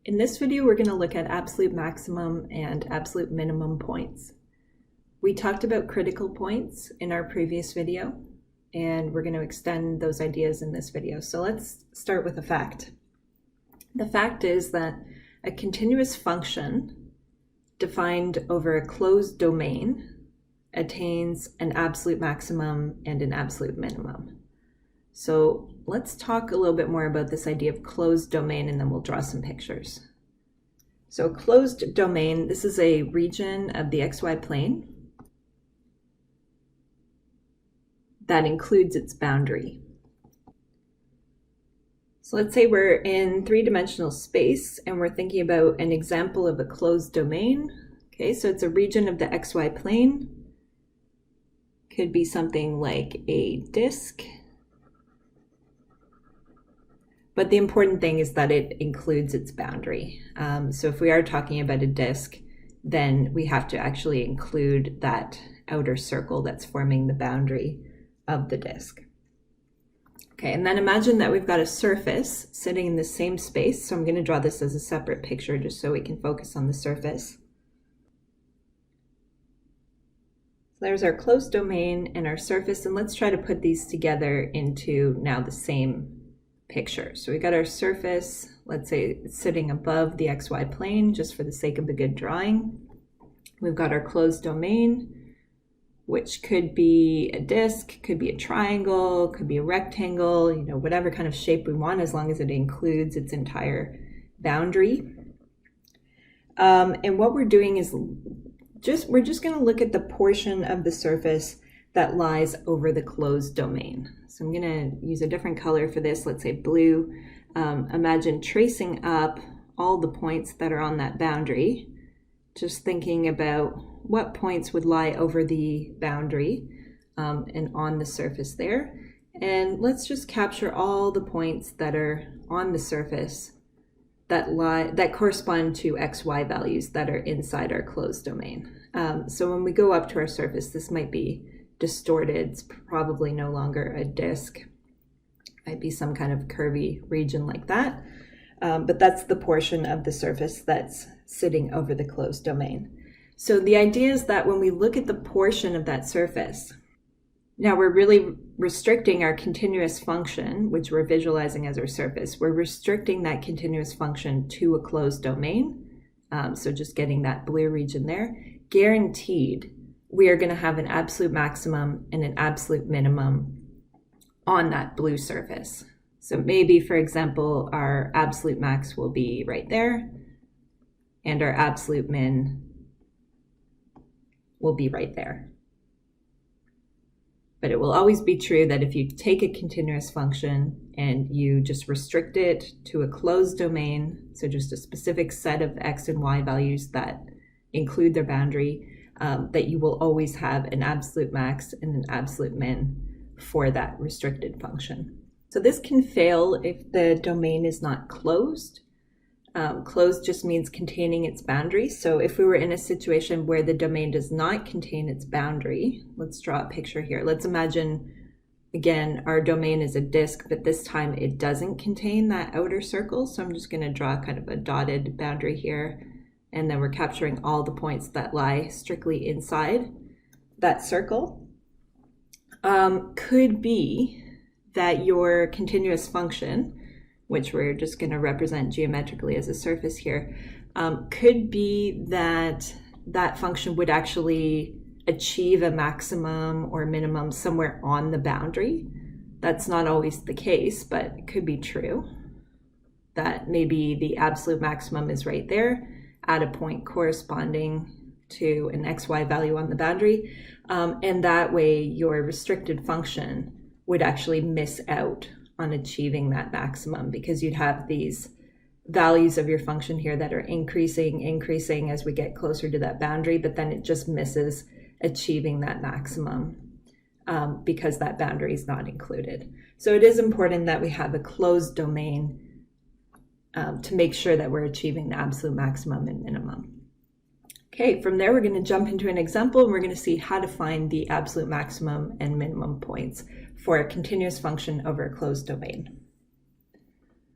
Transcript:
In this video, we're going to look at absolute maximum and absolute minimum points. We talked about critical points in our previous video, and we're going to extend those ideas in this video. So let's start with a fact. The fact is that a continuous function defined over a closed domain attains an absolute maximum and an absolute minimum. So let's talk a little bit more about this idea of closed domain, and then we'll draw some pictures. So a closed domain, this is a region of the XY plane that includes its boundary. So let's say we're in three-dimensional space and we're thinking about an example of a closed domain. Okay, so it's a region of the XY plane. Could be something like a disk. But the important thing is that it includes its boundary. So if we are talking about a disk, then we have to actually include that outer circle that's forming the boundary of the disk. Okay, and then imagine that we've got a surface sitting in the same space. So I'm going to draw this as a separate picture just so we can focus on the surface. So there's our closed domain and our surface, and let's try to put these together into now the same picture. So we got our surface, let's say it's sitting above the XY plane, just for the sake of a good drawing. We've got our closed domain, which could be a disk, could be a triangle, could be a rectangle, whatever kind of shape we want, as long as it includes its entire boundary. And what we're doing is we're just going to look at the portion of the surface that lies over the closed domain. So I'm going to use a different color for this, let's say blue. Imagine tracing up all the points that are on that boundary, just thinking about what points would lie over the boundary and on the surface there. And let's just capture all the points that are on the surface that correspond to XY values that are inside our closed domain. So when we go up to our surface, this might be distorted. It's probably no longer a disk. Might be some kind of curvy region like that. But that's the portion of the surface that's sitting over the closed domain. So the idea is that when we look at the portion of that surface, now we're really restricting our continuous function, which we're visualizing as our surface. We're restricting that continuous function to a closed domain. So just getting that blue region there. Guaranteed, we are going to have an absolute maximum and an absolute minimum on that blue surface. So maybe, for example, our absolute max will be right there, and our absolute min will be right there. But it will always be true that if you take a continuous function and you just restrict it to a closed domain, so just a specific set of x and y values that include their boundary, that you will always have an absolute max and an absolute min for that restricted function. So this can fail if the domain is not closed. Closed just means containing its boundary. So if we were in a situation where the domain does not contain its boundary, let's draw a picture here. Let's imagine, again, our domain is a disk, but this time it doesn't contain that outer circle. So I'm just going to draw kind of a dotted boundary here. And then we're capturing all the points that lie strictly inside that circle. Could be that your continuous function, which we're just going to represent geometrically as a surface here, could be that that function would actually achieve a maximum or minimum somewhere on the boundary. That's not always the case, but it could be true that maybe the absolute maximum is right there at a point corresponding to an XY value on the boundary. And that way your restricted function would actually miss out on achieving that maximum, because you'd have these values of your function here that are increasing as we get closer to that boundary, but then it just misses achieving that maximum because that boundary is not included. So it is important that we have a closed domain to make sure that we're achieving the absolute maximum and minimum. Okay, from there we're going to jump into an example, and we're going to see how to find the absolute maximum and minimum points for a continuous function over a closed domain.